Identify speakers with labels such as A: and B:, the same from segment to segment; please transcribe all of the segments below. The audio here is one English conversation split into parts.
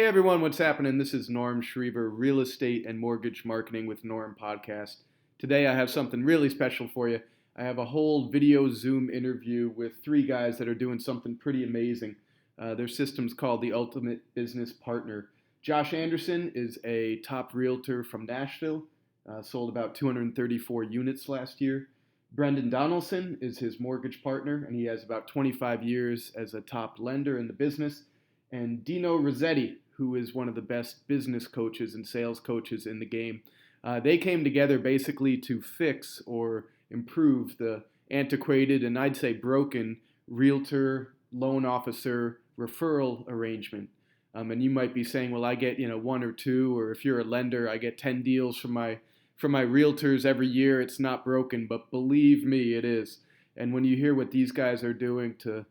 A: everyone, what's happening? This is Norm Schriever, Real Estate and Mortgage Marketing with Norm podcast. Today I have something really special for you. I have a whole video Zoom interview with three guys that are doing something pretty amazing. Their system's called the Ultimate Business Partner. Josh Anderson is a top realtor from Nashville, sold about 234 units last year. Brendan Donaldson is his mortgage partner, and he has about 25 years as a top lender in the business. And Dino Rossetti, who is one of the best business coaches and sales coaches in the game. They came together basically to fix or improve the antiquated and I'd say broken realtor loan officer referral arrangement. And you might be saying, well, I get one or two, or if you're a lender, I get 10 deals from my realtors every year. It's not broken, but believe me, it is. And when you hear what these guys are doing to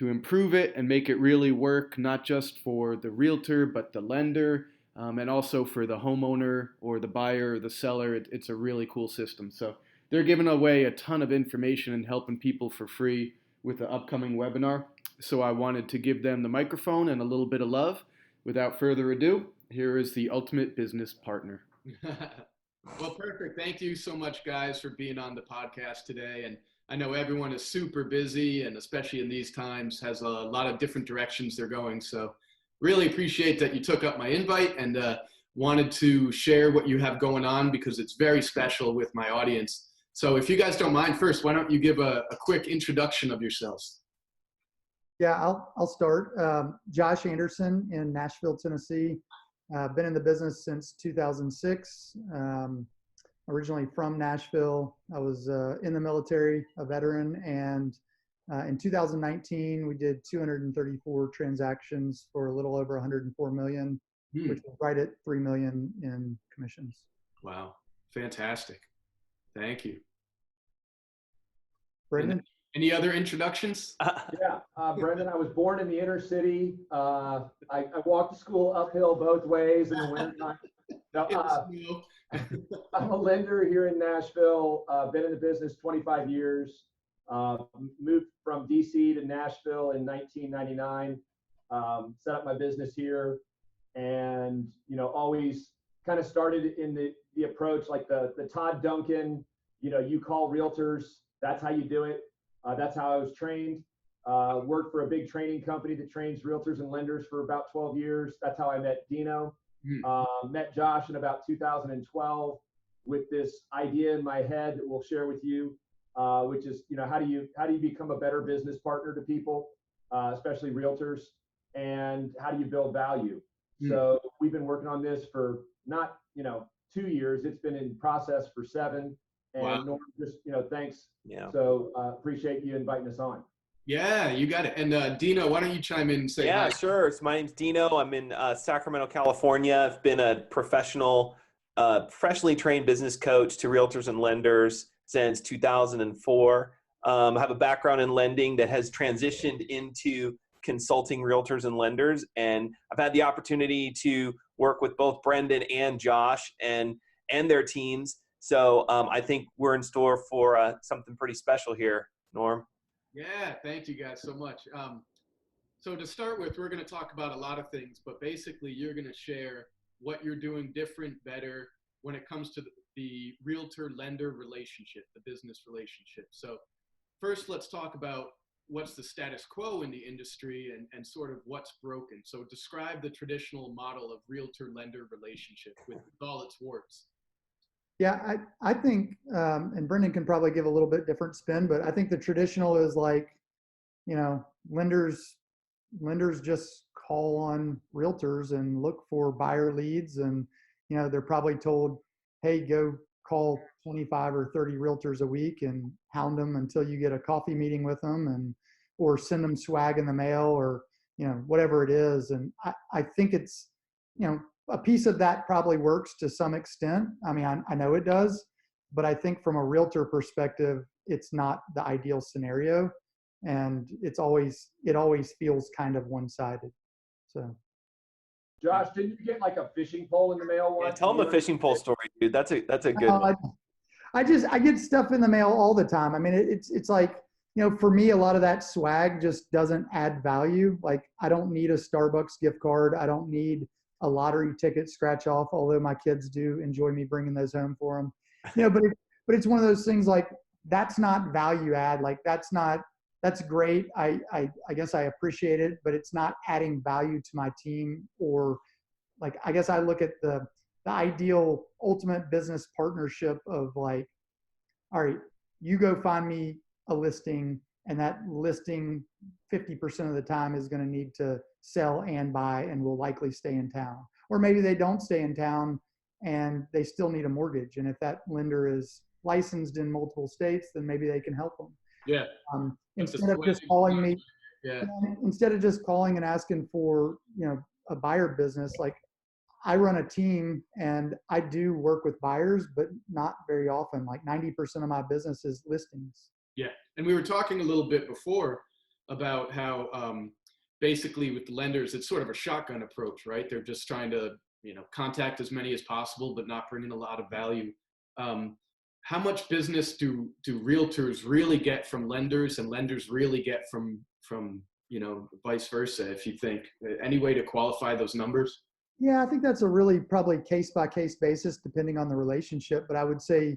A: improve it and make it really work, not just for the realtor, but the lender, and also for the homeowner or the buyer or the seller. It's a really cool system. So they're giving away a ton of information and helping people for free with the upcoming webinar. So I wanted to give them the microphone and a little bit of love. Without further ado, here is the Ultimate Business Partner. Well, perfect. Thank you so much, guys, for being on the podcast today. And I know everyone is super busy, and especially in these times, has a lot of different directions they're going. So really appreciate that you took up my invite and wanted to share what you have going on, because it's very special with my audience. So if you guys don't mind, first, why don't you give a quick introduction of yourselves?
B: Yeah, I'll start. Josh Anderson in Nashville, Tennessee. Been in the business since 2006. Originally from Nashville. I was in the military, a veteran, and in 2019 we did 234 transactions for a little over 104 million, which was right at 3 million in commissions.
A: Wow, fantastic. Thank you.
B: Brendan?
A: Any other introductions?
C: Yeah, Brendan, I was born in the inner city. I walked to school uphill both ways in the wintertime. I'm a lender here in Nashville. Been in the business 25 years. Moved from DC to Nashville in 1999. Set up my business here, and always kind of started in the approach like the Todd Duncan. You call realtors. That's how you do it. That's how I was trained. Worked for a big training company that trains realtors and lenders for about 12 years. That's how I met Dino. Met Josh in about 2012 with this idea in my head that we'll share with you, which is, how do you become a better business partner to people, especially realtors, and how do you build value? So we've been working on this for not 2 years. It's been in process for 7. And wow. Norm, just thanks. Yeah. So appreciate you inviting us on.
A: Yeah, you got it. And Dino, why don't you chime in and say hi?
D: Yeah, sure. So my name's Dino. I'm in Sacramento, California. I've been a professionally trained business coach to realtors and lenders since 2004. I have a background in lending that has transitioned into consulting realtors and lenders. And I've had the opportunity to work with both Brendan and Josh and their teams. So I think we're in store for something pretty special here, Norm.
A: Yeah, thank you guys so much. So to start with, we're going to talk about a lot of things, but basically you're going to share what you're doing different, better when it comes to the realtor-lender relationship, the business relationship. So first, let's talk about what's the status quo in the industry and sort of what's broken. So describe the traditional model of realtor-lender relationship with all its warts.
B: Yeah, I think, and Brendan can probably give a little bit different spin, but I think the traditional is like, lenders just call on realtors and look for buyer leads, and they're probably told, hey, go call 25 or 30 realtors a week and hound them until you get a coffee meeting with them, or send them swag in the mail, or whatever it is. And I think it's a piece of that probably works to some extent. I mean, I know it does, but I think from a realtor perspective, it's not the ideal scenario, and it always feels kind of one-sided. So,
C: Josh, didn't you get like a fishing pole in the mail once?
D: Yeah, tell them a fishing pole story, dude. That's a good one.
B: I get stuff in the mail all the time. I mean, it's like, for me, a lot of that swag just doesn't add value. Like, I don't need a Starbucks gift card. I don't need a lottery ticket scratch off, although my kids do enjoy me bringing those home for them. But it's one of those things like, that's not value add. Like that's great. I guess I appreciate it, but it's not adding value to my team. Or like, I guess I look at the ideal ultimate business partnership of like, all right, you go find me a listing, and that listing 50% of the time is going to need to sell and buy and will likely stay in town. Or maybe they don't stay in town and they still need a mortgage. And if that lender is licensed in multiple states, then maybe they can help them.
A: Yeah.
B: Instead of just calling me, instead of just calling and asking for, a buyer business, like I run a team and I do work with buyers, but not very often. Like 90% of my business is listings.
A: Yeah. And we were talking a little bit before about how basically with the lenders, it's sort of a shotgun approach, right? They're just trying to, contact as many as possible, but not bring in a lot of value. How much business do realtors really get from lenders, and lenders really get from vice versa? If you think any way to qualify those numbers?
B: Yeah, I think that's a really probably case by case basis depending on the relationship. But I would say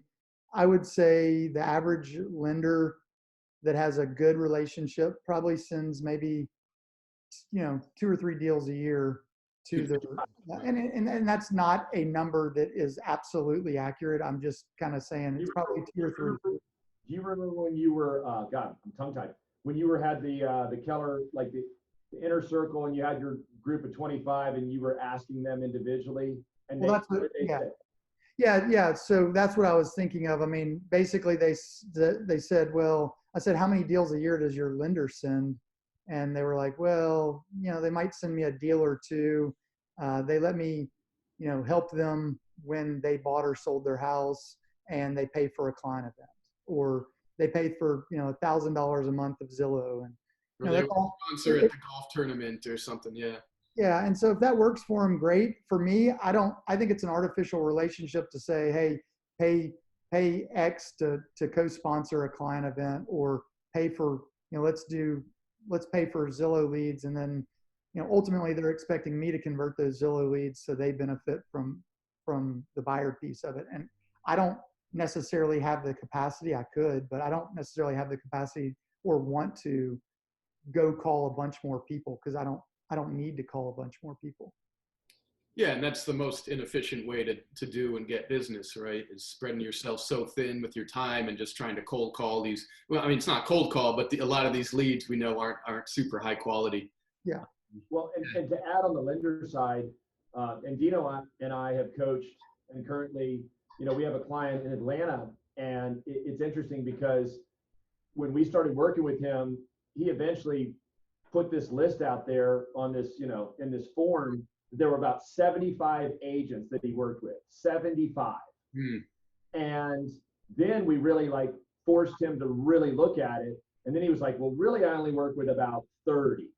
B: the average lender that has a good relationship probably sends maybe 2 or 3 deals a year to the, and that's not a number that is absolutely accurate. I'm just kind of saying it's probably 2 or 3.
C: Do you remember when you were God, I'm tongue tied, when you had the Keller, like the inner circle, and you had your group of 25 and you were asking them individually, and
B: well, that's what, yeah. So that's what I was thinking of. I mean, basically they said, well, I said, how many deals a year does your lender send? And they were like, well, they might send me a deal or two. They let me, help them when they bought or sold their house, and they pay for a client event, or they pay for, $1,000 a month of Zillow. And
A: or they sponsor at the golf tournament or something. Yeah.
B: Yeah. And so if that works for them, great. For me, I think it's an artificial relationship to say, hey, pay X to co-sponsor a client event, or pay for, let's pay for Zillow leads. And then, ultimately they're expecting me to convert those Zillow leads so they benefit from the buyer piece of it. And I don't necessarily have the capacity. I could, but I don't necessarily have the capacity or want to go call a bunch more people, because I don't need to call a bunch more people.
A: Yeah, and that's the most inefficient way to do and get business, right? Is spreading yourself so thin with your time and just trying to cold call these. Well, I mean, it's not cold call, but a lot of these leads we know aren't super high quality.
B: Yeah.
C: Well, and to add on the lender side, and Dino and I have coached, and currently, we have a client in Atlanta, and it's interesting because when we started working with him, he eventually put this list out there on this, in this form. There were about 75 agents that he worked with, 75. And then we really forced him to really look at it. And then he was like, well, really, I only work with about 30.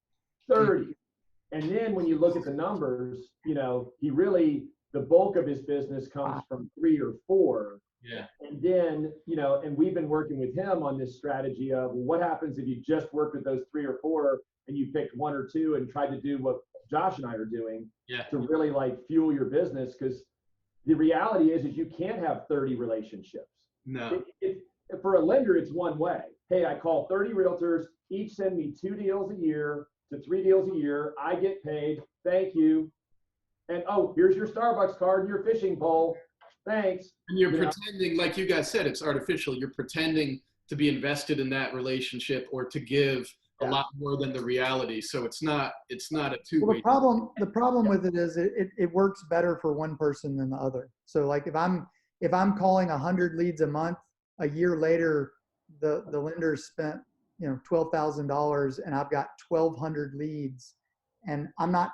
C: And then when you look at the numbers, he really, the bulk of his business comes from 3 or 4.
A: Yeah.
C: And then, and we've been working with him on this strategy of what happens if you just work with those 3 or 4 and you picked 1 or 2 and tried to do what Josh and I are doing to really fuel your business. Because the reality is you can't have 30 relationships.
A: No.
C: For a lender, it's one way. Hey, I call 30 realtors, each send me 2 deals a year to 3 deals a year. I get paid. Thank you. And here's your Starbucks card and your fishing pole. Thanks.
A: And you're pretending, like you guys said, it's artificial. You're pretending to be invested in that relationship or to give a lot more than the reality. So it's not a two-way.
B: Well, the problem with it is it works better for one person than the other. So like if I'm calling 100 leads a month, a year later, the lender spent $12,000 and I've got 1,200 leads, and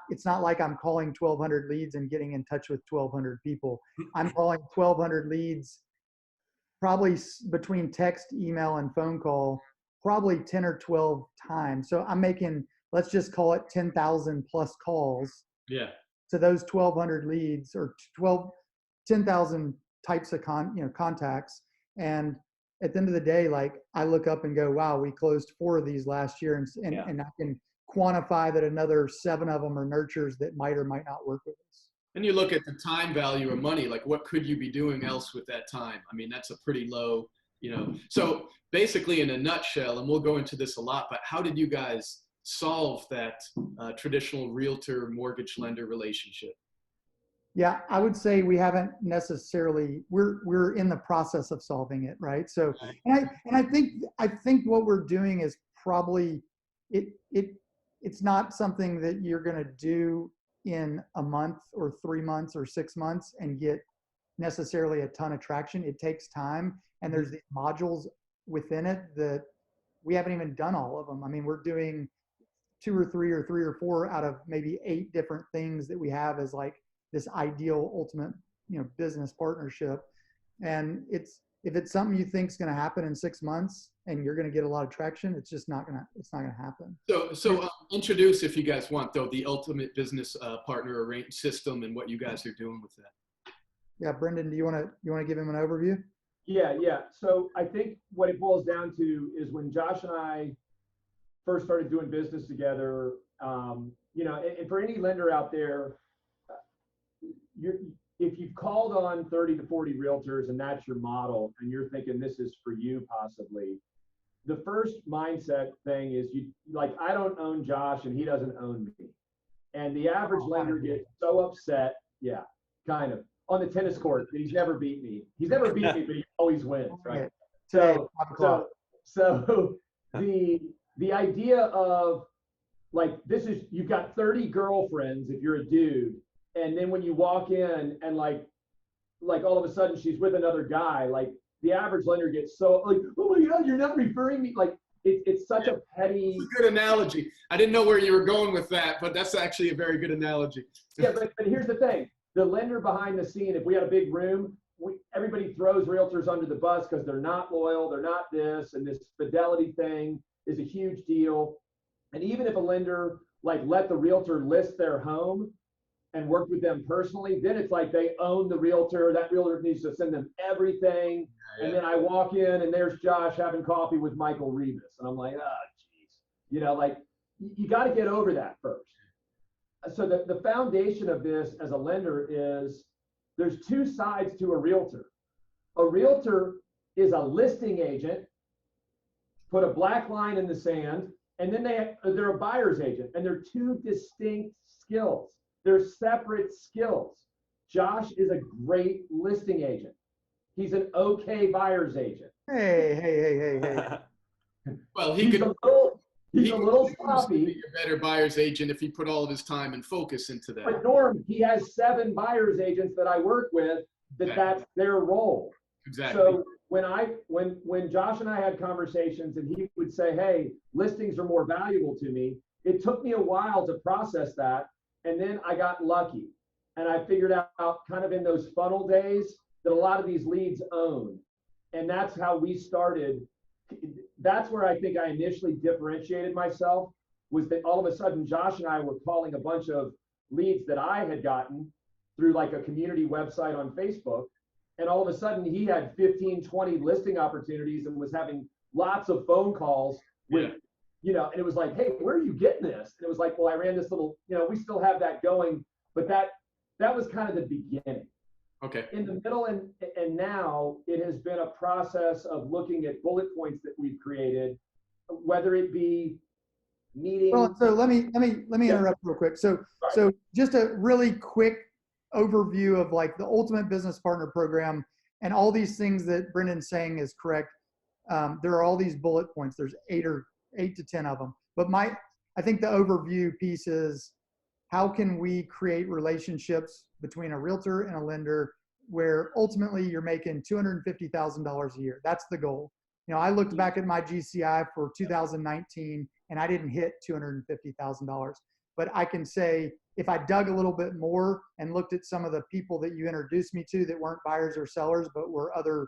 B: it's not like I'm calling 1,200 leads and getting in touch with 1,200 people. I'm calling 1,200 leads, probably between text, email, and phone call, probably 10 or 12 times. So I'm making, let's just call it 10,000 plus calls to those 1,200 leads, or 10,000 types of contacts. And at the end of the day, I look up and go, wow, we closed 4 of these last year, and I can quantify that another 7 of them are nurtures that might or might not work with us.
A: And you look at the time value of money, like what could you be doing else with that time? I mean, that's a pretty low, So basically in a nutshell, and we'll go into this a lot, but how did you guys solve that traditional realtor mortgage lender relationship?
B: Yeah, I would say we haven't necessarily, we're in the process of solving it, right? So, and I think what we're doing is probably, it's not something that you're going to do in a month or 3 months or 6 months and get necessarily a ton of traction. It takes time, and there's these modules within it that we haven't even done all of them. I mean, we're doing 2 or 3 or 3 or 4 out of maybe 8 different things that we have as like this ideal ultimate, business partnership. And if it's something you think is going to happen in 6 months and you're going to get a lot of traction, it's not going to happen.
A: So introduce, if you guys want, though, the ultimate business partner arrange system and what you guys are doing with that.
B: Yeah, Brendan, do you want to give him an overview?
C: Yeah. So I think what it boils down to is when Josh and I first started doing business together, and for any lender out there, if you've called on 30 to 40 realtors and that's your model and you're thinking this is for you possibly, the first mindset thing is I don't own Josh and he doesn't own me. And the average lender gets so upset, yeah, kind of, on the tennis court that he's never beat me. He's never beat me, but he always wins, right? So the idea of you've got 30 girlfriends if you're a dude, and then when you walk in and like all of a sudden she's with another guy, like the average lender gets so like, oh my God, you're not referring me. Like it's such a petty.
A: That's a good analogy. I didn't know where you were going with that, but that's actually a very good analogy.
C: Yeah, but here's the thing. The lender behind the scene, if we had a big room, everybody throws realtors under the bus because they're not loyal, they're not this, and this fidelity thing is a huge deal. And even if a lender let the realtor list their home and work with them personally, then it's like they own the realtor. That realtor needs to send them everything. Yeah. And then I walk in and there's Josh having coffee with Michael Rebus. And I'm like, oh, geez. You got to get over that first. So the foundation of this as a lender is there's 2 sides to a realtor. A realtor is a listing agent, put a black line in the sand, and then they're a buyer's agent, and they're 2 distinct skills. They're separate skills. Josh is a great listing agent. He's an okay buyer's agent.
B: Hey.
A: Well,
C: he's a little sloppy.
A: Be a better buyer's agent if he put all of his time and focus into that.
C: But Norm, he has 7 buyer's agents that I work with that's their role.
A: Exactly.
C: So when Josh and I had conversations and he would say, hey, listings are more valuable to me, it took me a while to process that. And then I got lucky and I figured out kind of in those funnel days that a lot of these leads own. And that's how we started. That's where I think I initially differentiated myself, was that all of a sudden Josh and I were calling a bunch of leads that I had gotten through a community website on Facebook. And all of a sudden he had 15, 20 listing opportunities and was having lots of phone calls with, and it was like, hey, where are you getting this? And it was like, well, I ran this little, we still have that going, but that was kind of the beginning.
A: Okay.
C: In the middle and now it has been a process of looking at bullet points that we've created, whether it be meeting.
B: Well, so let me interrupt real quick. So just a really quick overview of the Ultimate Business Partner Program, and all these things that Brendan's saying is correct. There are all these bullet points. There's 8 to 10 of them. But I think the overview piece is, how can we create relationships between a realtor and a lender where ultimately you're making $250,000 a year? That's the goal. I looked back at my GCI for 2019 and I didn't hit $250,000. But I can say, if I dug a little bit more and looked at some of the people that you introduced me to that weren't buyers or sellers, but were other,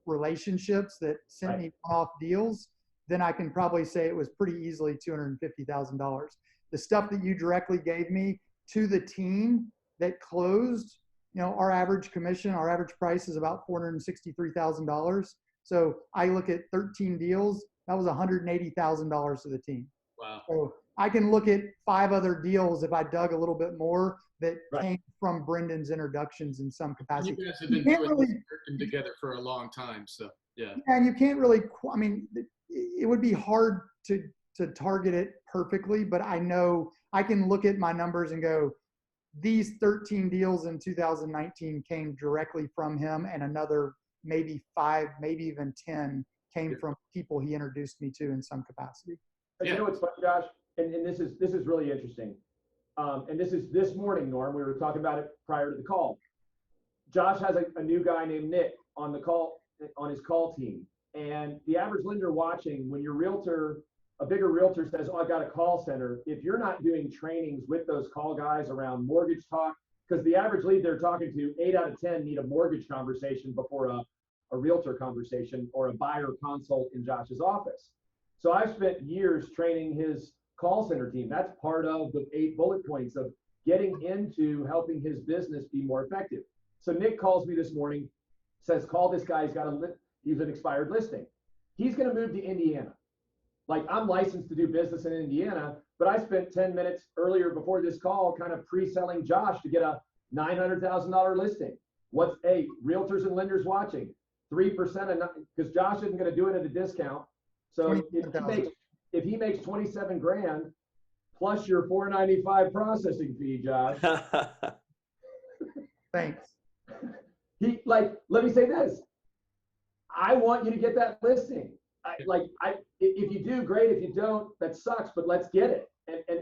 B: relationships that sent me off deals, then I can probably say it was pretty easily $250,000. The stuff that you directly gave me to the team that closed, our average commission, our average price is about $463,000. So I look at 13 deals, that was $180,000 to the team.
A: Wow.
B: So I can look at 5 other deals if I dug a little bit more that
C: Right.
B: came from Brendan's introductions in some
A: You
B: capacity.
A: guys have
B: You
A: been
B: can't
A: doing
B: really,
A: this working together for a long time, so yeah.
B: and you can't really, I mean, it would be hard to target it perfectly, but I know I can look at my numbers and go, these 13 deals in 2019 came directly from him, and another maybe 5, maybe even 10 came from people he introduced me to in some capacity.
C: But you know what's funny, Josh? And this is really interesting. And this is this morning, Norm. We were talking about it prior to the call. Josh has a new guy named Nick on the call, on his call team. And the average lender watching, when your realtor, a bigger realtor says, oh, I got a call center, if you're not doing trainings with those call guys around mortgage talk, because the average lead they're talking to, 8 out of 10 need a mortgage conversation before a realtor conversation or a buyer consult in Josh's office. So I've spent years training his call center team. That's part of the 8 bullet points of getting into helping his business be more effective. So Nick calls me this morning, says, call this guy, he's an expired listing. He's going to move to Indiana. Like, I'm licensed to do business in Indiana, but I spent 10 minutes earlier before this call kind of pre-selling Josh to get a $900,000 listing. What's realtors and lenders watching? 3% of, because Josh isn't going to do it at a discount. So if he makes 27 grand plus your $495 processing fee, Josh.
B: Thanks.
C: Let me say this. I want you to get that listing. If you do, great. If you don't, that sucks, but let's get it.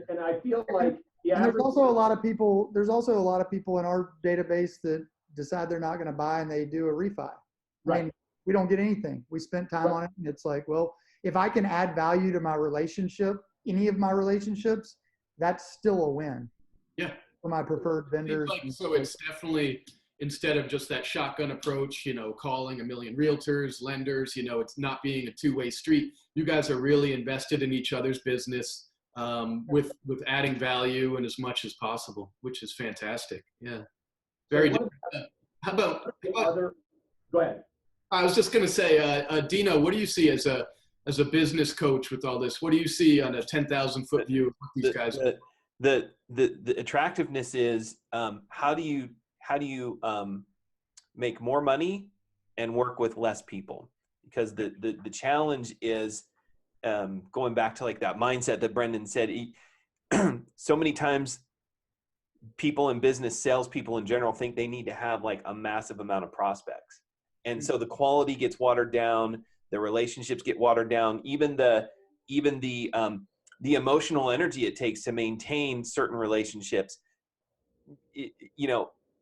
C: And I feel like,
B: and there's also a lot of people in our database that decide they're not going to buy and they do a refi. I mean, we don't get anything. We spent time on it, and it's like, well, if I can add value to my relationship, any of my relationships, that's still a win.
A: Yeah.
B: For my preferred vendors.
A: So it's definitely, instead of just that shotgun approach, calling a million realtors, lenders, it's not being a two-way street. You guys are really invested in each other's business with adding value and as much as possible, which is fantastic. Yeah. Very different. How about
C: go ahead.
A: I was just going to say, Dino, what do you see as a business coach with all this? What do you see on a 10,000-foot view of what these guys are?
D: The attractiveness is how do you make more money and work with less people? Because the challenge is going back to like that mindset that Brendan said. So many times people in business, salespeople in general, think they need to have like a massive amount of prospects. And so the quality gets watered down, the relationships get watered down, even the emotional energy it takes to maintain certain relationships,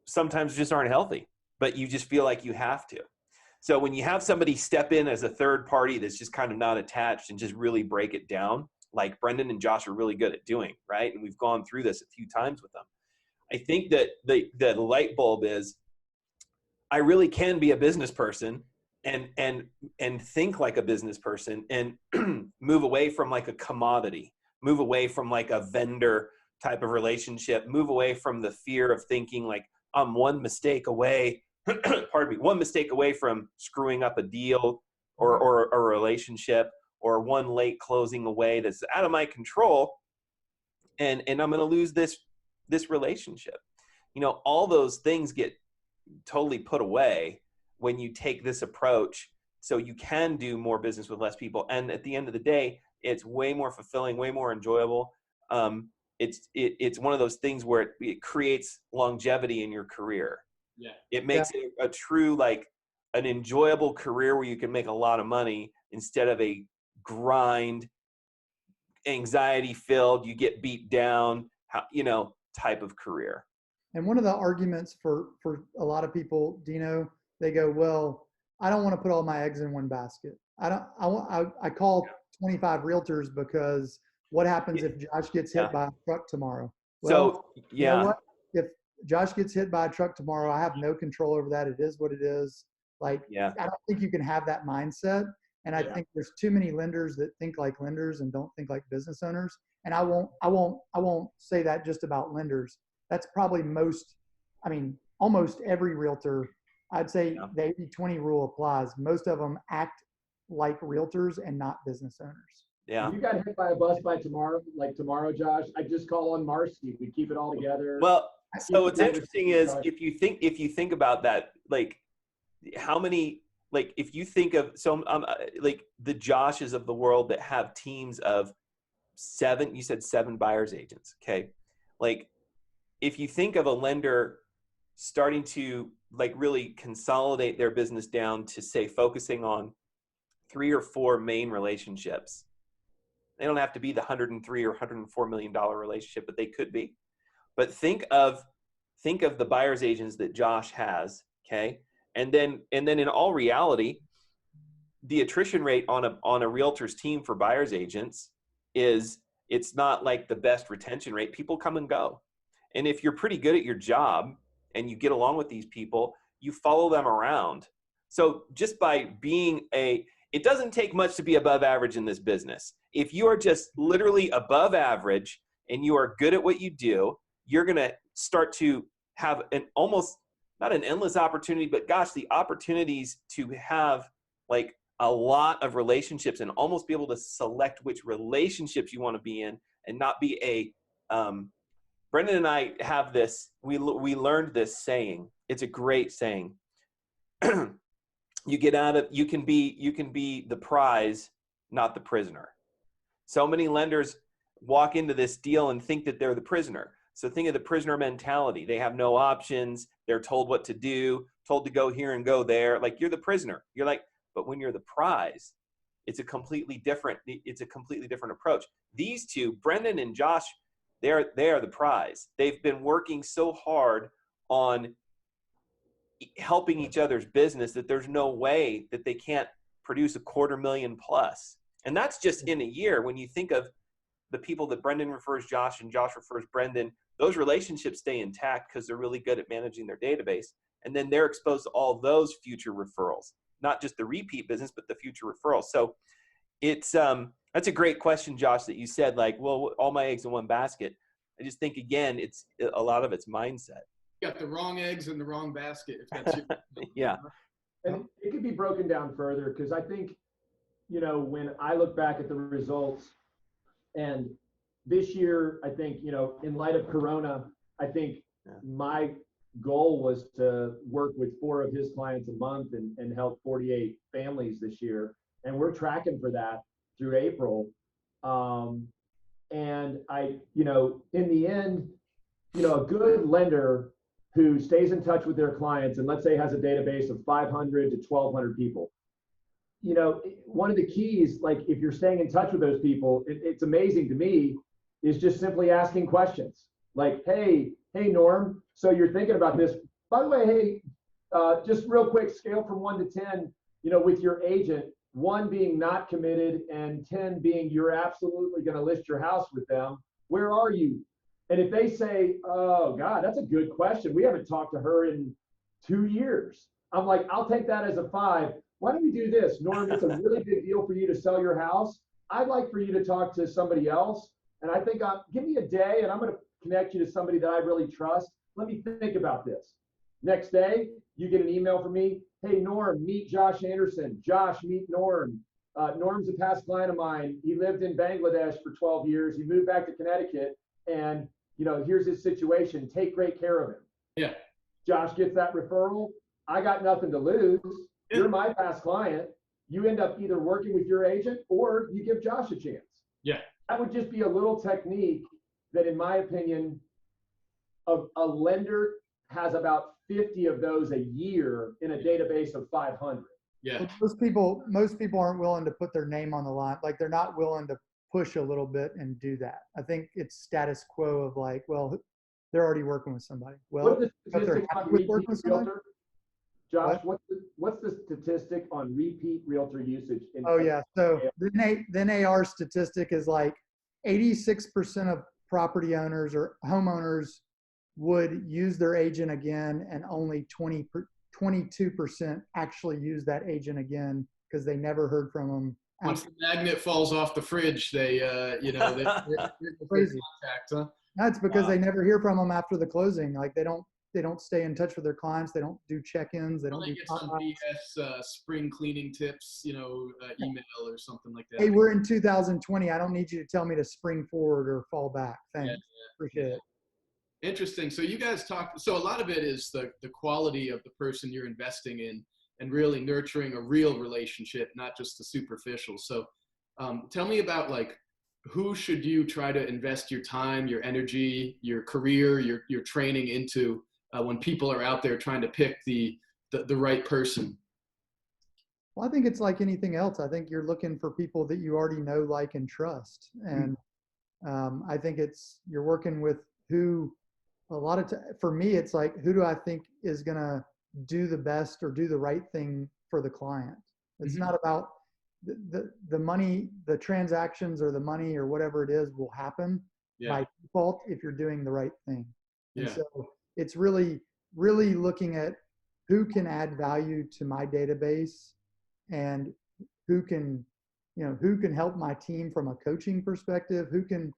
D: sometimes just aren't healthy, but you just feel like you have to. So when you have somebody step in as a third party that's just kind of not attached and just really break it down, like Brendan and Josh are really good at doing, right? And we've gone through this a few times with them. I think that the light bulb is, I really can be a business person and think like a business person and move away from like a commodity, move away from like a vendor type of relationship, move away from the fear of thinking like I'm one mistake away, one mistake away from screwing up a deal or a relationship, or one late closing away that's out of my control, and I'm going to lose this relationship. All those things get totally put away when you take this approach, so you can do more business with less people. And at the end of the day, it's way more fulfilling, way more enjoyable. It's one of those things where it creates longevity in your career.
A: Yeah.
D: It makes it a true, like an enjoyable career where you can make a lot of money instead of a grind, anxiety filled, you get beat down, type of career.
B: And one of the arguments for a lot of people, Dino, they go, well, I don't want to put all my eggs in one basket. I call 25 realtors because what happens if Josh gets hit by a truck tomorrow? Well, you know what? If Josh gets hit by a truck tomorrow, I have no control over that. It is what it is. I don't think you can have that mindset. And I think there's too many lenders that think like lenders and don't think like business owners. And I won't say that just about lenders. That's probably almost every realtor. I'd say the 80-20 rule applies. Most of them act like realtors and not business owners.
D: Yeah.
C: If you got hit by a bus by tomorrow, Josh, I just call on Marcy. We keep it all together.
D: Well, so what's interesting is if you think about that, like how many, like if you think of like the Joshes of the world that have teams of 7, you said 7 buyer's agents. Okay. Like if you think of a lender starting to like really consolidate their business down to say focusing on 3 or 4 main relationships. They don't have to be the $103 or $104 million relationship, but they could be. But think of the buyer's agents that Josh has, okay? And then in all reality, the attrition rate on a realtor's team for buyer's agents it's not like the best retention rate. People come and go. And if you're pretty good at your job and you get along with these people, you follow them around. So just by being it doesn't take much to be above average in this business. If you are just literally above average and you are good at what you do, you're going to start to have an almost, not an endless opportunity, but gosh, the opportunities to have like a lot of relationships and almost be able to select which relationships you want to be in and not be Brendan and I have this, we learned this saying. It's a great saying. You can be the prize, not the prisoner. So many lenders walk into this deal and think that they're the prisoner. So think of the prisoner mentality. They have no options. They're told what to do, told to go here and go there. Like you're the prisoner. You're like, but when you're the prize, it's a completely different approach. These two, Brendan and Josh, they are the prize. They've been working so hard on helping each other's business that there's no way that they can't produce $250,000 plus. And that's just in a year. When you think of the people that Brendan refers Josh and Josh refers Brendan, those relationships stay intact because they're really good at managing their database. And then they're exposed to all those future referrals, not just the repeat business, but the future referrals. So it's, that's a great question, Josh, that you said, like, well, all my eggs in one basket. I just think, again, it's a lot of it's mindset.
A: You got the wrong eggs in the wrong basket. If that's you.
D: Yeah.
C: And it could be broken down further because I think, when I look back at the results and this year, I think, in light of Corona, I think my goal was to work with 4 of his clients a month and help 48 families this year. And we're tracking for that through April. And I, in the end, a good lender who stays in touch with their clients and let's say has a database of 500 to 1,200 people, one of the keys, like if you're staying in touch with those people, it's amazing to me, is just simply asking questions like, hey, Norm, so you're thinking about this. By the way, hey, just real quick, scale from 1 to 10, with your agent, 1 being not committed and 10 being you're absolutely going to list your house with them. Where are you? And if they say, oh God, that's a good question. We haven't talked to her in 2 years. I'm like, I'll take that as a 5. Why don't we do this? Norm, it's a really big deal for you to sell your house. I'd like for you to talk to somebody else. And I think, give me a day and I'm going to connect you to somebody that I really trust. Let me think about this. Next day, you get an email from me. Hey, Norm, meet Josh Anderson. Josh, meet Norm. Norm's a past client of mine. He lived in Bangladesh for 12 years. He moved back to Connecticut. And, here's his situation. Take great care of him.
A: Yeah.
C: Josh gets that referral. I got nothing to lose. Yeah. You're my past client. You end up either working with your agent or you give Josh a chance.
A: Yeah.
C: That would just be a little technique that, in my opinion, a lender has about 50 of those a year in a database of 500.
A: Yeah.
B: Most people aren't willing to put their name on the line. Like they're not willing to push a little bit and do that. I think it's status quo of like, well, they're already working with somebody. Well,
C: what are the statistics on repeat realtor? Josh, what's the statistic on repeat realtor usage?
B: So the NAR statistic is like 86% of property owners or homeowners would use their agent again, and only 22% actually use that agent again because they never heard from them.
A: Once the magnet falls off the fridge, they're
B: crazy.
A: contact, huh?
B: That's because they never hear from them after the closing. Like they don't don't stay in touch with their clients. They don't do check-ins. They don't
A: They
B: do
A: get some BS spring cleaning tips, email or something like that.
B: Hey, we're in 2020. I don't need you to tell me to spring forward or fall back. Thanks. Appreciate it.
A: Interesting. So you guys so a lot of it is the quality of the person you're investing in and really nurturing a real relationship, not just the superficial. So tell me about like, who should you try to invest your time, your energy, your career, your training into when people are out there trying to pick the right person?
B: Well, I think it's like anything else. I think you're looking for people that you already know, like, and trust. And I think you're working with who for me, it's like, who do I think is going to do the best or do the right thing for the client? It's not about the money, the transactions or the money or whatever it is will happen by default if you're doing the right thing. And so it's really, really looking at who can add value to my database and who can help my team from a coaching perspective, who can,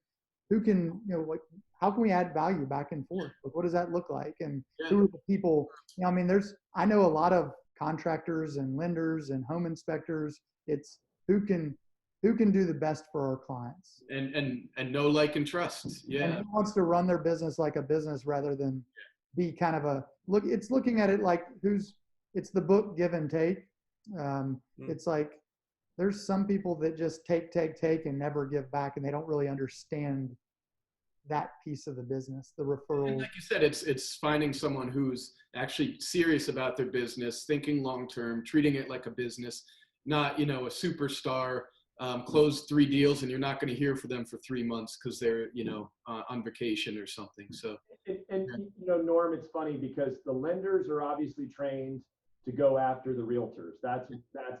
B: like, how can we add value back and forth? Like, what does that look like? And who are the people, I mean, I know a lot of contractors and lenders and home inspectors. It's who can do the best for our clients.
A: And know, like, and trust. Yeah.
B: And who wants to run their business like a business rather than be kind of it's looking at it like it's the book Give and Take. It's like, there's some people that just take and never give back, and they don't really understand that piece of the business, the referral.
A: And like you said, it's finding someone who's actually serious about their business, thinking long-term, treating it like a business, not, a superstar, closed 3 deals and you're not going to hear from them for 3 months because they're, on vacation or something. So,
C: Norm, it's funny because the lenders are obviously trained to go after the realtors. That's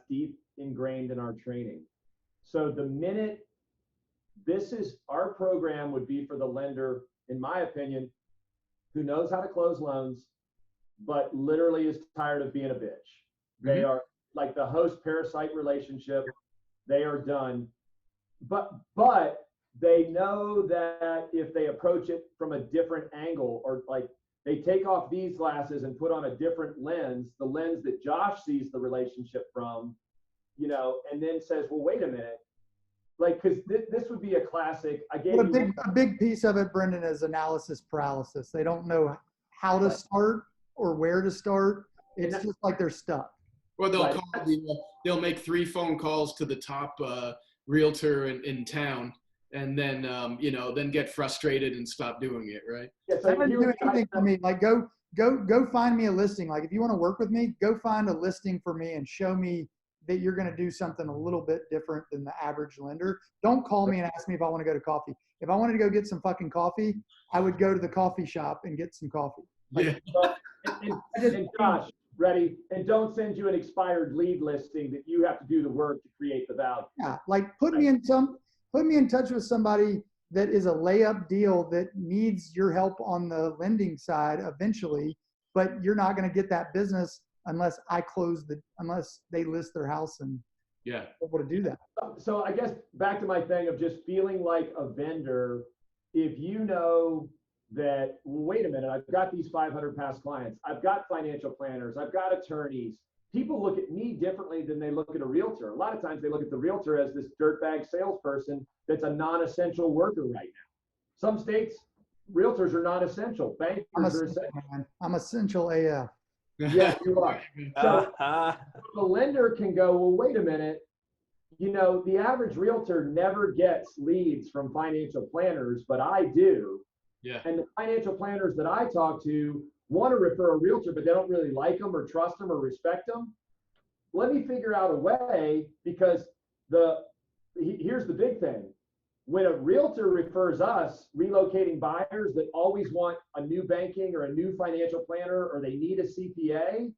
C: deep ingrained in our training. So the minute our program would be for the lender, in my opinion, who knows how to close loans, but literally is tired of being a bitch. They are like the host parasite relationship. They are done. But they know that if they approach it from a different angle, or like they take off these glasses and put on a different lens, the lens that Josh sees the relationship from, and then says, well, wait a minute. Like, because this would be a classic.
B: A big piece of it, Brendan, is analysis paralysis. They don't know how to start or where to start. It's just like they're stuck.
A: Well, they'll make 3 phone calls to the top realtor in town, and then then get frustrated and stop doing it, right?
B: Yeah, so do anything for me. Like, go find me a listing. Like, if you want to work with me, go find a listing for me and show me that you're going to do something a little bit different than the average lender. Don't call me and ask me if I want to go to coffee. If I wanted to go get some fucking coffee, I would go to the coffee shop and get some coffee.
A: Like,
C: and Josh, ready? And don't send you an expired lead listing that you have to do the work to create the value.
B: Yeah, like put me in touch with somebody that is a layup deal that needs your help on the lending side eventually, but you're not going to get that business unless unless they list their house and able to do that.
C: So I guess back to my thing of just feeling like a vendor, if you know that, well, wait a minute, I've got these 500 past clients, I've got financial planners, I've got attorneys. People look at me differently than they look at a realtor. A lot of times they look at the realtor as this dirtbag salesperson that's a non-essential worker right now. Some states, realtors are non-essential. Bankers are essential.
B: I'm essential AF.
C: Yeah, you are. So the lender can go, well, wait a minute. The average realtor never gets leads from financial planners, but I do.
A: Yeah.
C: And the financial planners that I talk to want to refer a realtor, but they don't really like them or trust them or respect them. Let me figure out a way, because here's the big thing. When a realtor refers us, relocating buyers that always want a new banking or a new financial planner, or they need a CPA,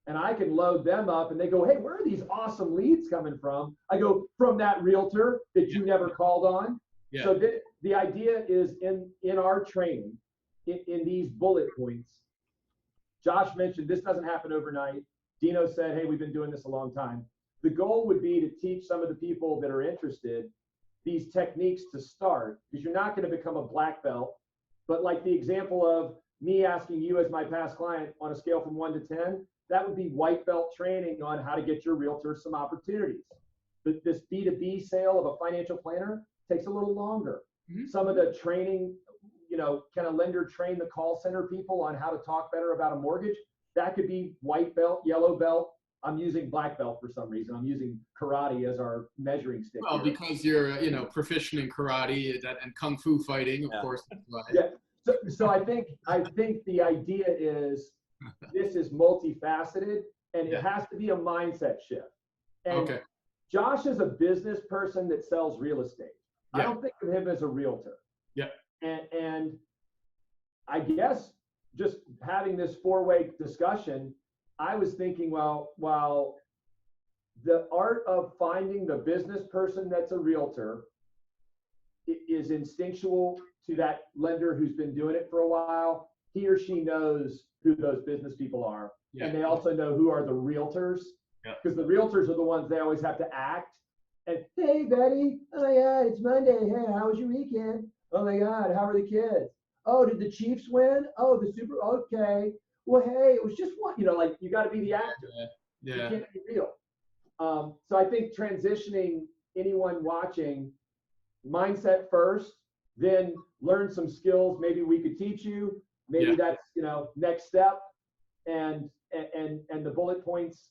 C: and I can load them up and they go, hey, where are these awesome leads coming from? I go, from that realtor that you never called on.
A: Yeah.
C: So the idea is in our training, in these bullet points, Josh mentioned this doesn't happen overnight. Dino said, hey, we've been doing this a long time. The goal would be to teach some of the people that are interested these techniques to start, because you're not going to become a black belt. But like the example of me asking you as my past client on a scale from 1 to 10, that would be white belt training on how to get your realtor some opportunities. But this B2B sale of a financial planner takes a little longer.
A: Mm-hmm.
C: Some of the training, can a lender train the call center people on how to talk better about a mortgage? That could be white belt, yellow belt. I'm using black belt for some reason. I'm using karate as our measuring stick.
A: Well,
C: here.
A: because you're, proficient in karate and kung fu fighting, of course.
C: Yeah. So I think the idea is this is multifaceted, and it has to be a mindset shift. And
A: Okay.
C: Josh is a business person that sells real estate.
A: Yeah.
C: I don't think of him as a realtor.
A: Yeah.
C: And I guess just having this four-way discussion, I was thinking, well, the art of finding the business person that's a realtor is instinctual to that lender who's been doing it for a while. He or she knows who those business people are.
A: Yeah.
C: And they also know who are the realtors. Because the realtors are the ones they always have to act. And, hey, Betty, oh my God, it's Monday. Hey, how was your weekend? Oh my God, how are the kids? Oh, did the Chiefs win? Oh, okay. Well, hey, it was just one, you got to be the actor.
A: Yeah.
C: You can't be real. So I think transitioning anyone watching, mindset first, then learn some skills maybe we could teach you. Maybe that's, next step. And the bullet points,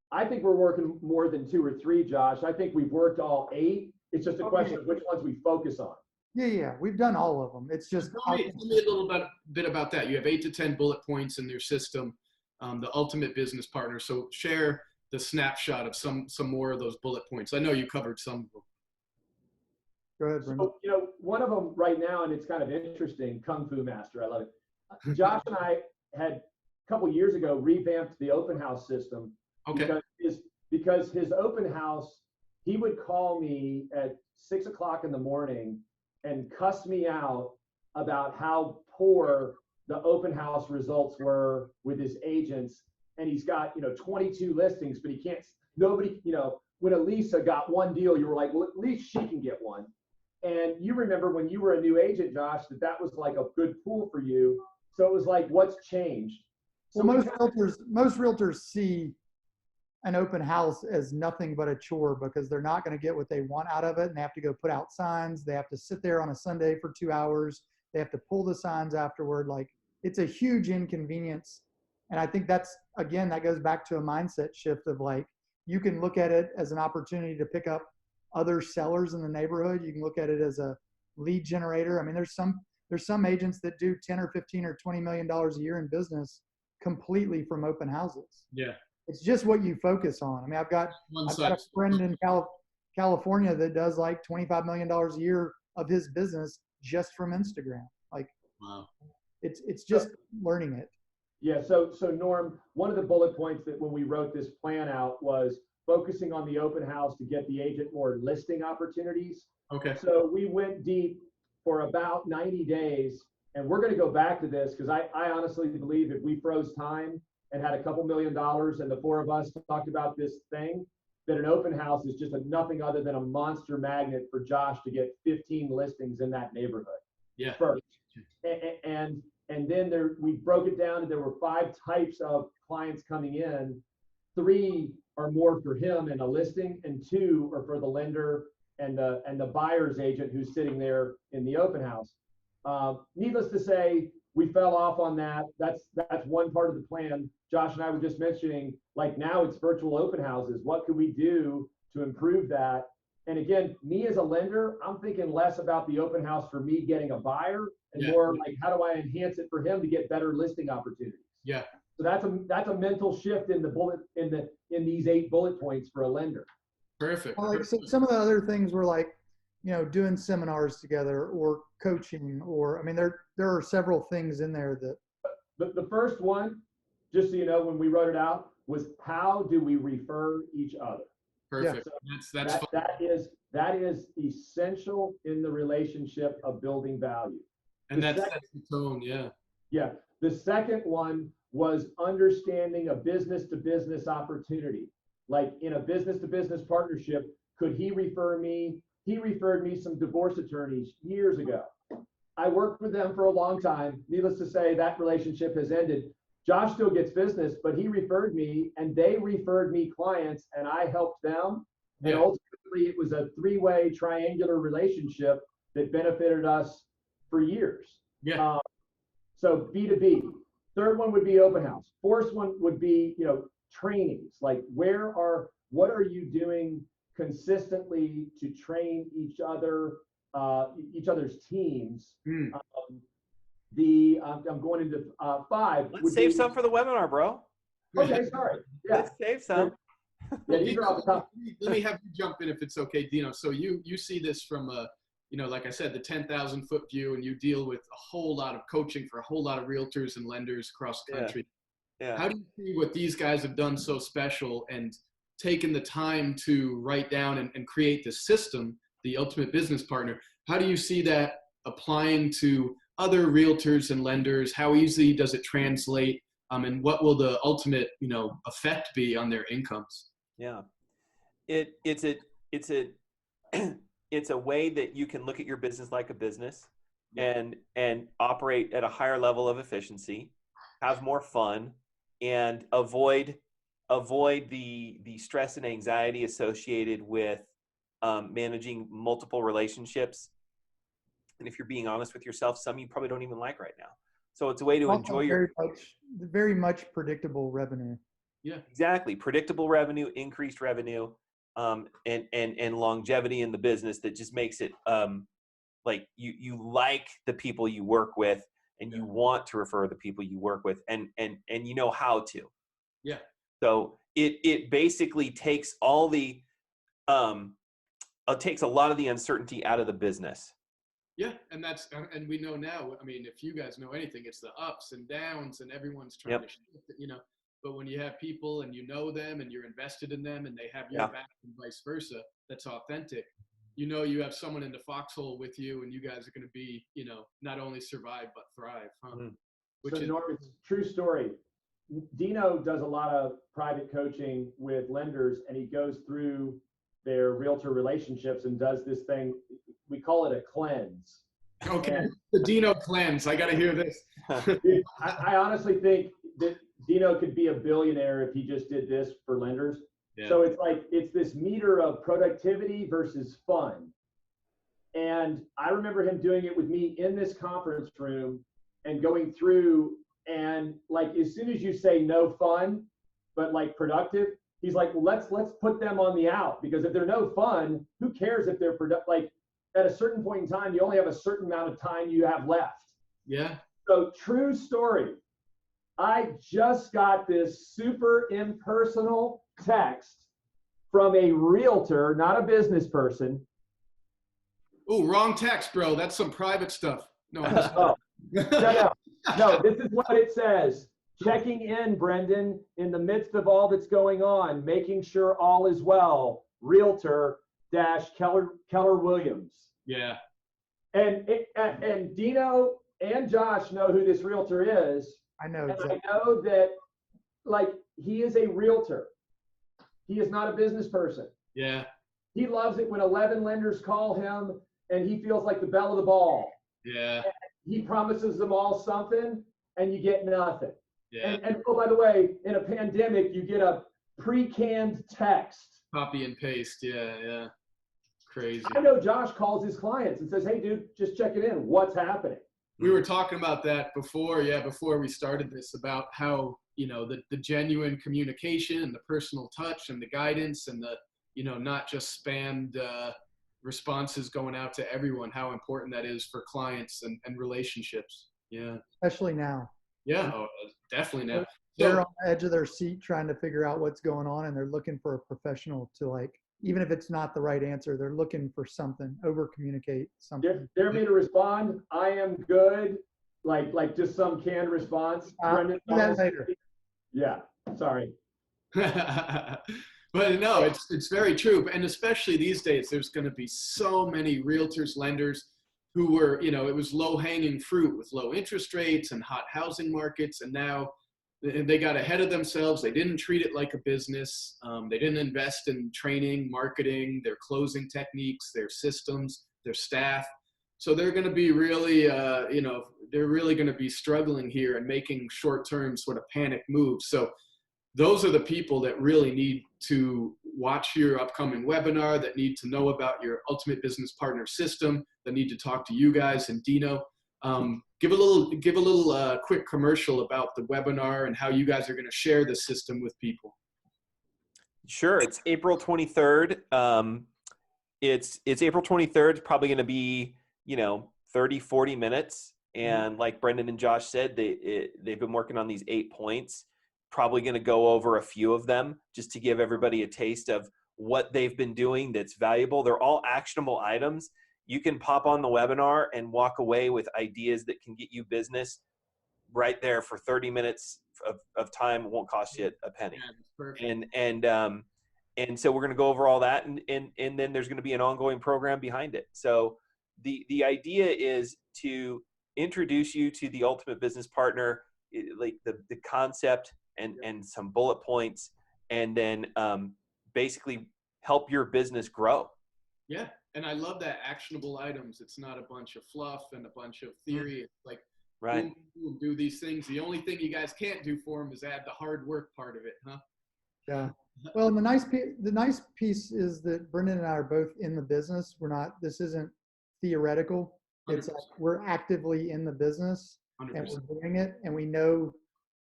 C: I think we're working more than 2 or 3, Josh. I think we've worked all 8. It's just a question of which ones we focus on.
B: Yeah, we've done all of them. It's just
A: tell me a little bit about that. You have 8 to 10 bullet points in your system, the ultimate business partner. So share the snapshot of some more of those bullet points. I know you covered some of them.
B: Go ahead, Brendan.
C: So, one of them right now, and it's kind of interesting, Kung Fu Master. I love it. Josh and I had a couple years ago revamped the open house system.
A: Okay.
C: Because his open house, he would call me at 6 o'clock in the morning and cuss me out about how poor the open house results were with his agents. And he's got, 22 listings, but he can't, nobody, when Elisa got one deal, you were like, well, at least she can get one. And you remember when you were a new agent, Josh, that was like a good pool for you. So it was like, what's changed? So
B: well, most realtors see an open house as nothing but a chore because they're not going to get what they want out of it, and they have to go put out signs. They have to sit there on a Sunday for 2 hours. They have to pull the signs afterward. Like, it's a huge inconvenience. And I think that goes back to a mindset shift of like, you can look at it as an opportunity to pick up other sellers in the neighborhood. You can look at it as a lead generator. I mean, there's some agents that do 10 or 15 or $20 million a year in business completely from open houses.
A: Yeah.
B: It's just what you focus on. I mean, I've got a friend in California that does like $25 million a year of his business just from Instagram. Like,
A: wow.
B: It's just learning it.
C: Yeah. So Norm, one of the bullet points that when we wrote this plan out was focusing on the open house to get the agent more listing opportunities.
A: Okay.
C: So we went deep for about 90 days, and we're going to go back to this because I honestly believe if we froze time and had a couple $1 million and the 4 of us talked about this thing, that an open house is just nothing other than a monster magnet for Josh to get 15 listings in that neighborhood.
A: Yeah.
C: First. And then we broke it down and there were 5 types of clients coming in. 3 are more for him and a listing, and 2 are for the lender and the buyer's agent who's sitting there in the open house. Needless to say, we fell off on that. That's one part of the plan. Josh and I were just mentioning, like, now it's virtual open houses. What could we do to improve that? And again, me as a lender, I'm thinking less about the open house for me getting a buyer and more like, how do I enhance it for him to get better listing opportunities?
A: Yeah.
C: So that's a mental shift in in these 8 bullet points for a lender.
A: Perfect.
B: Well, like, so some of the other things were like, doing seminars together or coaching, or, I mean, there are several things in there that.
C: The first one, just so you know, when we wrote it out, was how do we refer each other?
A: Perfect.
C: So
A: that's fun.
C: that is essential in the relationship of building value.
A: And that sets the tone. Yeah.
C: Yeah. The second one was understanding a business-to-business opportunity. Like in a business-to-business partnership, could he refer me? He referred me some divorce attorneys years ago. I worked with them for a long time. Needless to say, that relationship has ended. Josh still gets business, but he referred me and they referred me clients and I helped them. And ultimately, it was a three-way triangular relationship that benefited us for years.
A: Yeah.
C: So B2B. Third one would be open house. Fourth one would be, trainings. Like what are you doing consistently to train each other's teams?
A: Mm.
C: I'm going into 5.
D: Let's save some for the webinar, bro.
C: Okay, sorry. Yeah.
D: Let's save some.
C: Yeah, these are off the top.
A: Let me have you jump in if it's okay, Dino. So you see this from like I said, the 10,000 foot view, and you deal with a whole lot of coaching for a whole lot of realtors and lenders across the country.
D: Yeah.
A: How do you see what these guys have done so special and taken the time to write down and create the system, the ultimate business partner? How do you see that applying to other realtors and lenders? How easy does it translate? And what will the ultimate, effect be on their incomes?
D: Yeah, it's a way that you can look at your business like a business and operate at a higher level of efficiency, have more fun, and avoid the stress and anxiety associated with managing multiple relationships. And if you're being honest with yourself, some you probably don't even like right now. So it's a way to enjoy
B: very much predictable revenue.
A: Yeah,
D: exactly. Predictable revenue, increased revenue, and longevity in the business that just makes it like you like the people you work with and you want to refer the people you work with and you know how to.
A: Yeah.
D: So it basically takes all the it takes a lot of the uncertainty out of the business.
A: Yeah, and we know now, I mean, if you guys know anything, it's the ups and downs and everyone's trying to shift it, but when you have people and you know them and you're invested in them and they have your back and vice versa, that's authentic. You have someone in the foxhole with you and you guys are going to be, not only survive, but thrive. Huh?
C: So Norm, it's a true story. Dino does a lot of private coaching with lenders and he goes through their realtor relationships and does this thing. We call it a cleanse.
A: Okay,
C: and
A: the Dino cleanse. I got to hear this.
C: I honestly think that Dino could be a billionaire if he just did this for lenders. Yeah. So it's this meter of productivity versus fun. And I remember him doing it with me in this conference room and going through and as soon as you say no fun, but productive, he's like, well, let's put them on the out, because if they're no fun, who cares if they're productive? At a certain point in time, you only have a certain amount of time you have left.
A: Yeah.
C: So true story. I just got this super impersonal text from a realtor, not a business person.
A: Oh, wrong text, bro. That's some private stuff. No,
C: no, this is what it says. Checking in, Brendan, in the midst of all that's going on, making sure all is well. Realtor Keller Williams.
A: Yeah.
C: And Dino and Josh know who this realtor is.
B: I know.
C: And I know that he is a realtor. He is not a business person.
A: Yeah.
C: He loves it when 11 lenders call him and he feels like the belle of the ball.
A: Yeah.
C: And he promises them all something and you get nothing.
A: Yeah.
C: And oh, by the way, in a pandemic, you get a pre-canned text.
A: Copy and paste. Yeah. Crazy.
C: I know Josh calls his clients and says, hey, dude, just checking in. What's happening?
A: We were talking about that before we started this, about how, the genuine communication and the personal touch and the guidance and the, not just spammed responses going out to everyone, how important that is for clients and relationships. Yeah.
B: Especially now.
A: Yeah, definitely now.
B: They're on the edge of their seat trying to figure out what's going on, and they're looking for a professional to even if it's not the right answer, they're looking for something, over communicate something.
C: Dare me to respond. I am good. Like just some canned response.
B: Do that later.
C: Yeah, sorry.
A: But no, it's very true. And especially these days, there's going to be so many realtors, lenders who were, it was low hanging fruit with low interest rates and hot housing markets. And now they got ahead of themselves. They didn't treat it like a business. They didn't invest in training, marketing, their closing techniques, their systems, their staff. So they're going to be really, they're really going to be struggling here and making short-term sort of panic moves. So those are the people that really need to watch your upcoming webinar, that need to know about your Ultimate Business Partner system, that need to talk to you guys and Dino. Give a little quick commercial about the webinar and how you guys are going to share the system with people.
D: Sure. It's April 23rd. It's April 23rd. It's probably going to be, 30, 40 minutes. And like Brendan and Josh said, they've been working on these 8 points. Probably going to go over a few of them just to give everybody a taste of what they've been doing that's valuable. They're all actionable items. You can pop on the webinar and walk away with ideas that can get you business right there for 30 minutes of time. It won't cost you a penny.
A: Yeah, that's perfect.
D: And so we're going to go over all that, and then there's going to be an ongoing program behind it. So the idea is to introduce you to the Ultimate Business Partner, like the concept and some bullet points, and then basically help your business grow.
A: Yeah, and I love that actionable items. It's not a bunch of fluff and a bunch of theory. It's like,
D: right,
A: boom, boom, do these things. The only thing you guys can't do for them is add the hard work part of it, huh?
B: Yeah. Well, and the nice piece is that Brendan and I are both in the business. This isn't theoretical. It's
A: 100%.
B: like we're actively in the business
A: 100%.
B: and we're doing it. And we know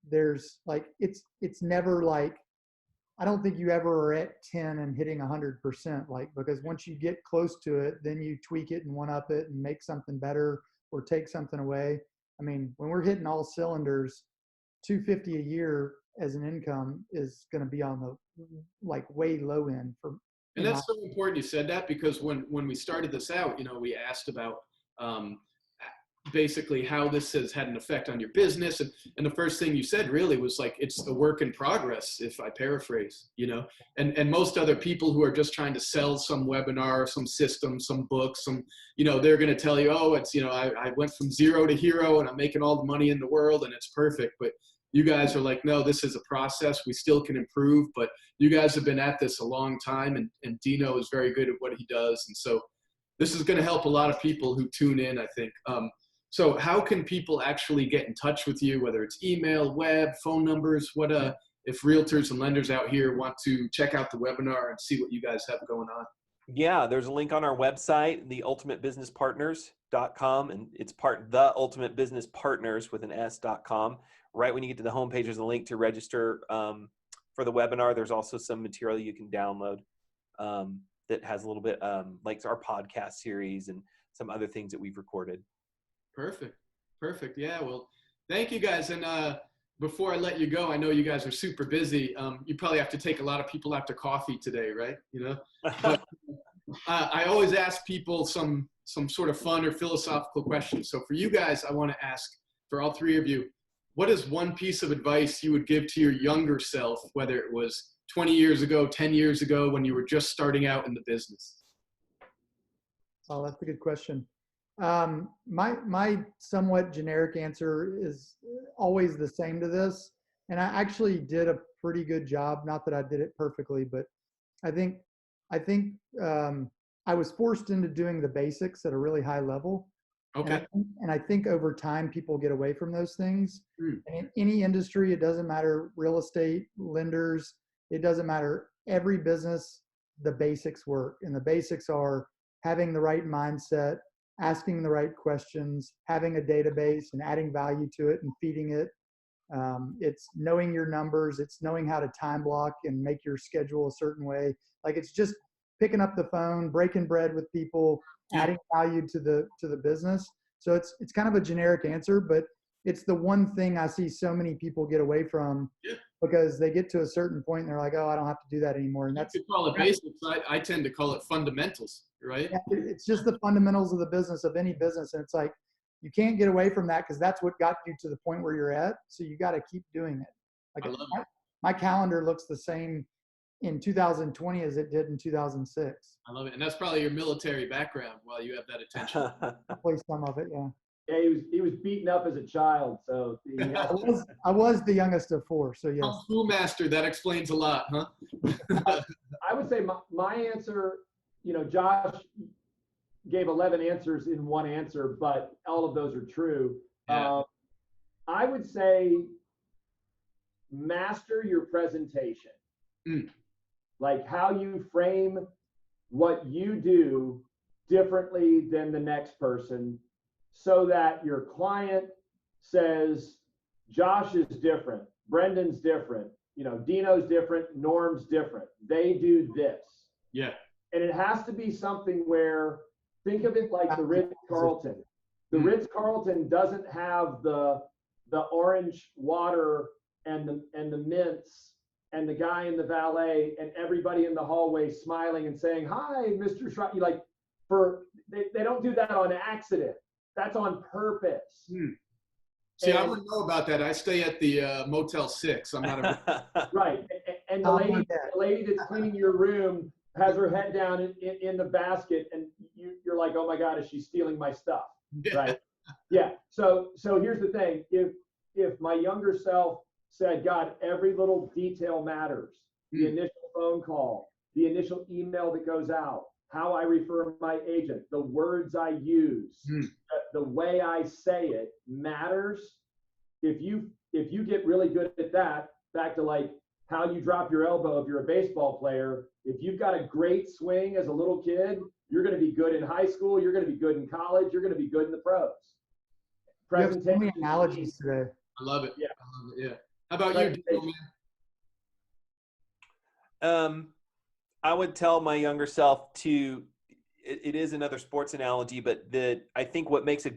B: there's like, it's never like, I don't think you ever are at 10 and hitting 100%, like, because once you get close to it, then you tweak it and one up it and make something better or take something away. I mean, when we're hitting all cylinders, 250 a year as an income is going to be on the like way low end for.
A: And that's so important you said that, because when we started this out, we asked about basically how this has had an effect on your business. And the first thing you said really was like, it's a work in progress, if I paraphrase, and most other people who are just trying to sell some webinar, some system, some book, they're going to tell you, oh, it's, I went from zero to hero and I'm making all the money in the world and it's perfect. But you guys are like, no, this is a process. We still can improve, but you guys have been at this a long time, and Dino is very good at what he does. And so this is going to help a lot of people who tune in, I think. So how can people actually get in touch with you, whether it's email, web, phone numbers? If realtors and lenders out here want to check out the webinar and see what you guys have going on?
D: Yeah, there's a link on our website, theultimatebusinesspartners.com, and it's the Ultimate Business Partners with an S.com. Right when you get to the homepage, there's a link to register for the webinar. There's also some material you can download that has a little bit like our podcast series and some other things that we've recorded. Perfect. Yeah, well, thank you guys. And before I let you go, I know you guys are super busy. You probably have to take a lot of people out to coffee today, right? But I always ask people some sort of fun or philosophical questions. So for you guys, I want to ask, for all three of you, what is one piece of advice you would give to your younger self, whether it was 20 years ago, 10 years ago, when you were just starting out in the business?
B: Oh, that's a good question. My somewhat generic answer is always the same to this. And I actually did a pretty good job. Not that I did it perfectly, but I think I was forced into doing the basics at a really high level.
A: Okay.
B: And I think over time, people get away from those things. And in any industry, it doesn't matter, real estate, lenders, it doesn't matter. Every business, the basics work. And the basics are having the right mindset, asking the right questions, having a database and adding value to it and feeding it. It's knowing your numbers. It's knowing how to time block and make your schedule a certain way. Like, it's just picking up the phone, breaking bread with people, adding value to the business. So it's kind of a generic answer, but it's the one thing I see so many people get away from because they get to a certain point and they're like, oh, I don't have to do that anymore. And that's,
A: you could call it basics. I tend to call it fundamentals, right?
B: Yeah, it's just the fundamentals of the business, of any business. And it's like, you can't get away from that because that's what got you to the point where you're at. So you got to keep doing it. Like, my calendar looks the same in 2020 as it did in 2006.
A: I love it. And that's probably your military background while you have that attention.
B: Play some of it, yeah.
C: Yeah, he was beaten up as a child, so
B: I was the youngest of four, so yes.
A: Schoolmaster, that explains a lot, huh?
C: I would say my answer, Josh, gave 11 answers in one answer, but all of those are true.
A: Yeah.
C: I would say master your presentation. Like how you frame what you do differently than the next person, so that your client says, Josh is different, Brendan's different, Dino's different, Norm's different. They do this.
A: Yeah.
C: And it has to be something where, think of it like the Ritz-Carlton. The Ritz-Carlton doesn't have the orange water and the mints and the guy in the valet and everybody in the hallway smiling and saying, hi, Mr. Shrine. They don't do that on accident. That's on purpose.
A: See, I wouldn't know about that. I stay at the Motel 6. I'm not a
C: right. And the lady that's cleaning your room has her head down in the basket, and you're like, oh my God, is she stealing my stuff? Right. Yeah. So here's the thing. If my younger self said, God, every little detail matters, the initial phone call, the initial email that goes out, how I refer my agent, the words I use, the way I say it matters. If you get really good at that, back to like how you drop your elbow if you're a baseball player, if you've got a great swing as a little kid, you're going to be good in high school, you're going to be good in college, you're going to be good in the pros.
B: Presentation. You have so many analogies today.
A: I love it.
C: Yeah.
A: I love it. Yeah. How about you, Dino, man?
D: I would tell my younger self it is another sports analogy, but I think what makes a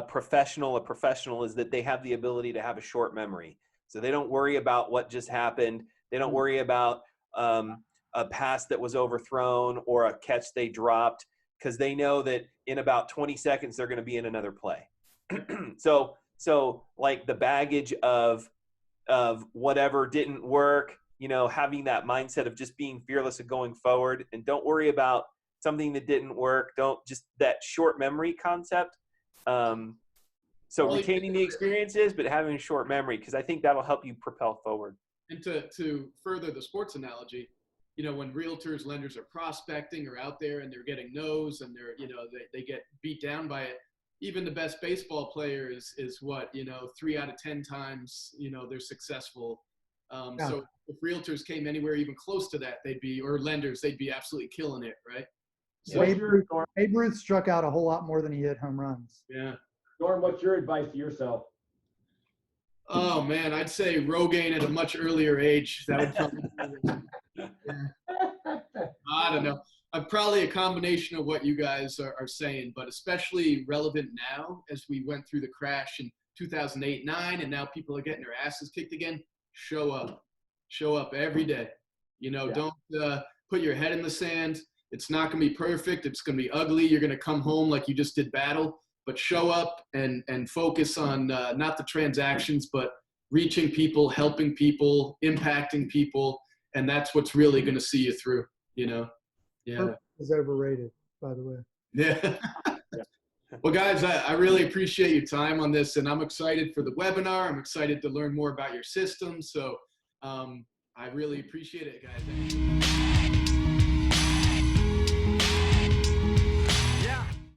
D: professional is that they have the ability to have a short memory. So they don't worry about what just happened. They don't worry about a pass that was overthrown or a catch they dropped, because they know that in about 20 seconds, they're going to be in another play. So like the baggage of whatever didn't work, having that mindset of just being fearless and going forward, and don't worry about something that didn't work. Don't just that short memory concept. So retaining the experiences, but having a short memory, because I think that'll help you propel forward.
A: And to further the sports analogy, when realtors, lenders are prospecting or out there and they're getting no's and they're, they get beat down by it. Even the best baseball player is what, 3 out of 10 times, they're successful. So if realtors came anywhere even close to that, or lenders, they'd be absolutely killing it, right?
B: So Babe Ruth struck out a whole lot more than he hit home runs.
A: Yeah.
C: Norm, what's your advice to yourself?
A: Oh man, I'd say Rogaine at a much earlier age. That would probably I don't know. Probably a combination of what you guys are saying, but especially relevant now as we went through the crash in 2008-9, and now people are getting their asses kicked again. Show up every day. Don't put your head in the sand. It's not going to be perfect. It's going to be ugly. You're going to come home like you just did battle, but show up and focus on not the transactions, but reaching people, helping people, impacting people. And that's what's really going to see you through, Yeah.
B: Is overrated, by the way.
A: Yeah. Well, guys, I really appreciate your time on this, and I'm excited for the webinar. I'm excited to learn more about your system. So I really appreciate it, guys.